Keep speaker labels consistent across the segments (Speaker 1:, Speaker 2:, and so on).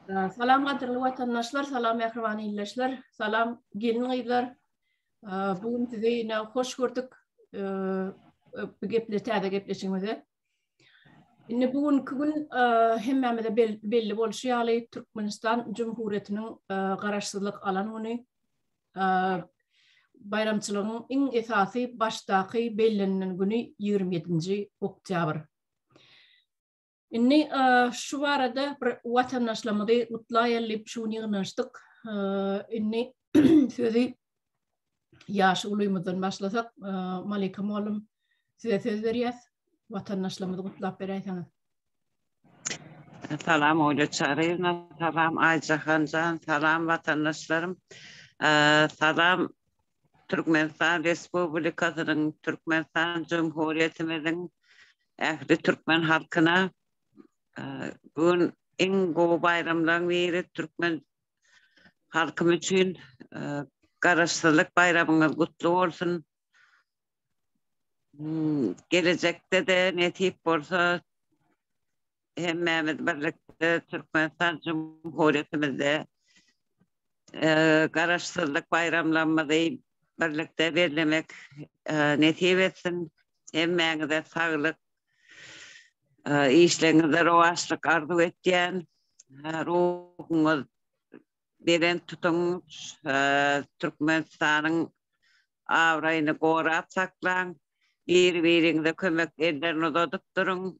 Speaker 1: Salam qadırlı vatandaşlar, salam yakribani illeşler, salam gelin aylar. Bugün size yine hoş gördük. Bu gepleşimize. Şimdi bugün hemmemede belli bolşuyalı Türkmenistan Cumhuriyeti'nin garaşsızlık alanını bayramçılığın en esası baştaki bellenen günü 27. Oktyabr. İnni şu arada vatandaşlarımızı mutlayalım şunu yığınlaştık. İnni sözü yaş uluyumuzdan başlasak Malika Malum size söz veriyoruz. Vatandaşlarımızı mutlak vereyim.
Speaker 2: Salam Oğlu Çarıyla, salam Ayca Hancan, salam vatandaşlarım. Salam Türkmenistan Respublikası'nın, Türkmenistan Cumhuriyetimizin ehli Türkmen halkına bugün en goğu bayramdan biri Türkmen halkım için garaşsızlık bayramınız kutlu olsun. Gelecekte de netip olsa hemmemiz birlikte Türkmenistan Cumhuriyetimizde garaşsızlık bayramlanmayı birlikte belirlemek netip etsin. Hemmenize sağlık, işlerinize rovaşlık arzu ettiyen, ruhunuz bilen tutunuz, Türkmenistan'ın avrayını korap saklan, bir-birinize kömek ellerini uzatıp durun.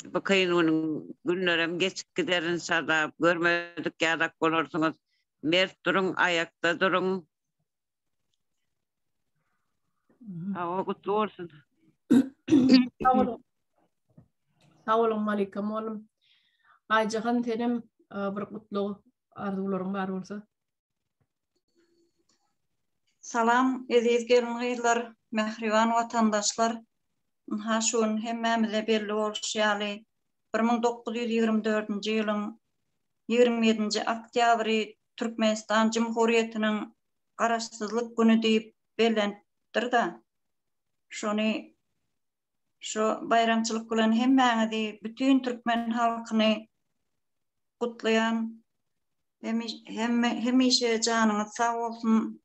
Speaker 2: Bu kıyınının günlerim geçip gider inşallah. Görmedik yadak olursunuz. Mert durun, ayakta durun. Hava kutlu olsun.
Speaker 1: Sağ olun Malika Malum. Aycahan tenim bir kutlu arzularım var olsa.
Speaker 3: Salam, aziz gelin mehriban vatandaşlar. Haşun hemmemize belli olşalı 1924 yılın 27. Oktyabr Türkmenistan Cumhuriyeti'nin garaşsızlık günü deyip bellendir da. Şu bayramçılık bilen hemmenizi bütün Türkmen halkını kutlayan hemişe canınız sağ olsun.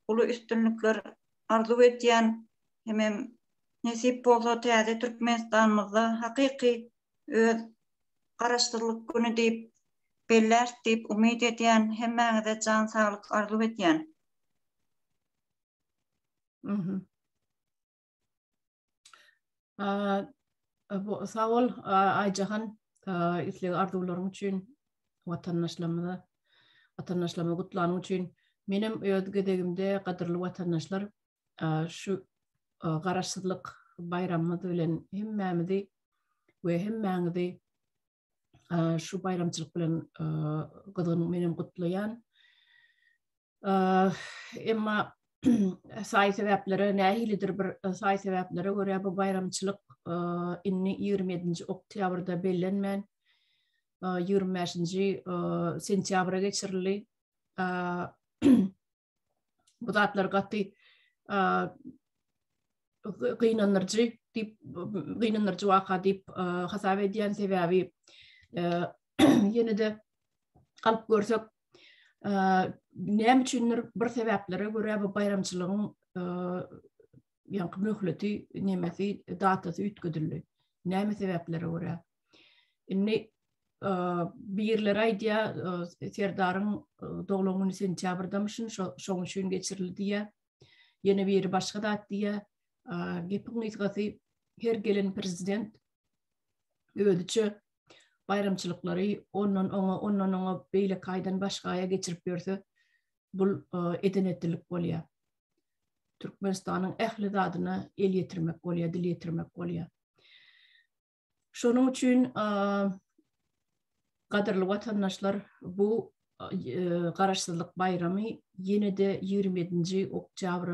Speaker 3: Ulu üstünlükler arzu ettiyen hemen nesip bolsa täze Türkmenistan'ımızda hakiki öz garaşsızlık günü deyip beller deyip umid etdiyen hemmenize can sağlık arzu etdiyen.
Speaker 1: Sağ ol Aycahan isli arzularım için vatandaşlarımı kutlanım için benim ödgedegimde qadırlı vatandaşlar şu garaşsızlık bayramı bilen hemmemizi ve hemmenizi şu bayramçılık bilen qadın benim kutlayan emma say sebepleri nähilidir bir say sebepleri göre bu bayramçılık inni 27. Oktyabrda bellenmen 25. Sentyabra geçirildi. Bu zatlar gatı kıynanırcı vaka deyip hasap ediyen sebebi yine de kalıp görsek näme üçündir bir sebeplere göre bu bayramçılığın yankı mühleti nemesi datası ütgüdüllü. Näme sebeplere göre. Inni birler aydiya Serdar'ın doğulunu sentyabrdamışın şoň üçin geçirildi diye yine bir başka da diye gepin ýetgisi her gelen prezident ödüçü bayramçılıkları ondan ona beýle kaýdan başgaýa geçirip berse bul edenetlik bolýar. Türkmenistanyň ähli zadyna el ýetirmek bolýar, dil ýetirmek bolýar. Şonuň üçin qadırlı vatandaşlar bu garaşsızlık bayramı yine de 27. Oktyabr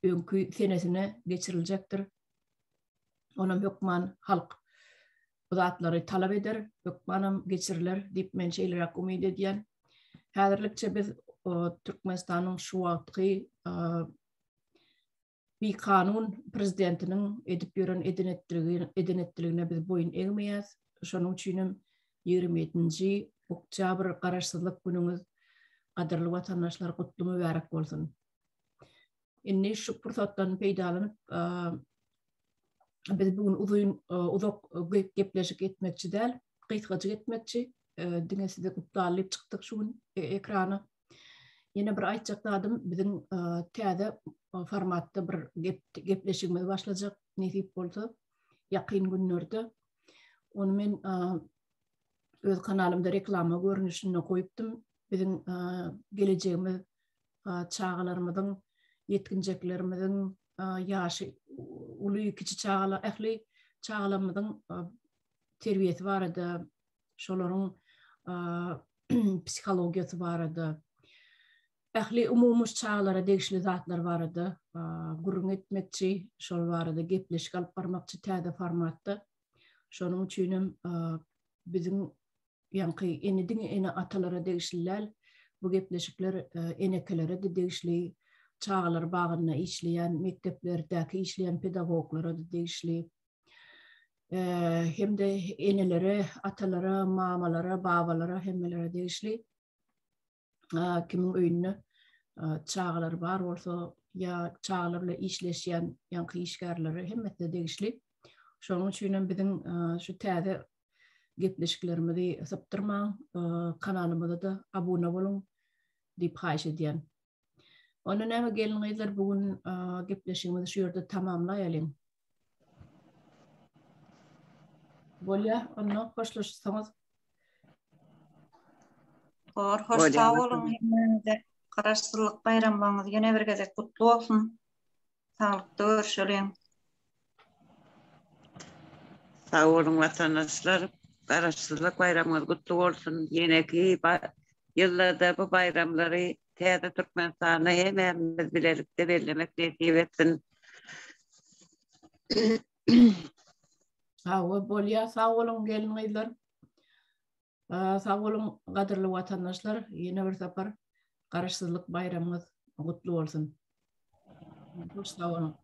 Speaker 1: önkü senesine geçirilecektir. Onam hökman halk bu zatları talep eder, hökmanam geçiriler dip men şeýlerak umid edýän. Häzirlikçe biz Türkmenistanyň şu wagtky bir kanun prezidentiniň edip ýören edenetligine biz boyun eňmeýäs. Şonuň üçin 27. Oktyabr Garaşsızlık günüňiz gaderli watandaşlar kutlu mübarek bolsun. Inni şu pursatdan peýdalanyp biz bugün uzak gepleşik etmekçi däl, gysgaça etmekçi, diňeside gupdalyp çykdyk şu gün ekrana. Ýene bir aýtjakdym, biziň täze formatda bir gepleşigimiz başlajak nesip bolsa, ýakyn günlerde. Onu men öz kanalymda reklama görnüşine koýupdym. Biziň gelejegimiz çağalarymyzyň, yetkinjeklerimiziň ýaşy uly kiçi çağalar, ähli çağalarymyzyň terbiýeti barada, şolaryň psihologiýasy barada, ähli umumyş çağalara degişli zatlar barada, gurrun etmekçi, şol barada gepleşik alyp barmakçy täze formatda. Şonuň üçinem biziň ýanky ene atalara degişliler, bu gepleşikler enekelere de degişli, çağalar bagyna işleýän, mekteplerdäki işleýän pedagoglara da degişli. Hem de enelere, atalara, mamalara, babalara, hemmelere degişli. Kimiň öýünde çağalar bar bolsa, ýa çağalarla işleşýän ýanky işgärleri hemmete degişli. Şonuň üçinem biziň şu täze gepleşiklerimizi saptyrmaň, kanalymyza da abone bolun diýip haýyş edýän. Onu näme geliniňizler bugün gepleşigimizi şu ýerde tamamlaýalyň. Bolýa, onu hoşlaşsaňyz.
Speaker 3: Hoş sağ olun. Hemmenize Garaşsızlyk bayramlaryňyz ýene bir gezek kutlu bolsun. Sağlykda görüşelim.
Speaker 2: Sağ olun vatandaşlar. Garaşsızlyk bayramınız kutlu bolsun. Ýeneki ýyllarda bu bayramlary täze Türkmenistana hemmemiz bilelikde bellemek näsip etsin.
Speaker 1: Bolýa, sağ olun geliniňizler. Sağ olun gaderli watandaşlar. Ýene bir sapar Garaşsızlyk bayramyňyz kutlu bolsun. Sağ olun.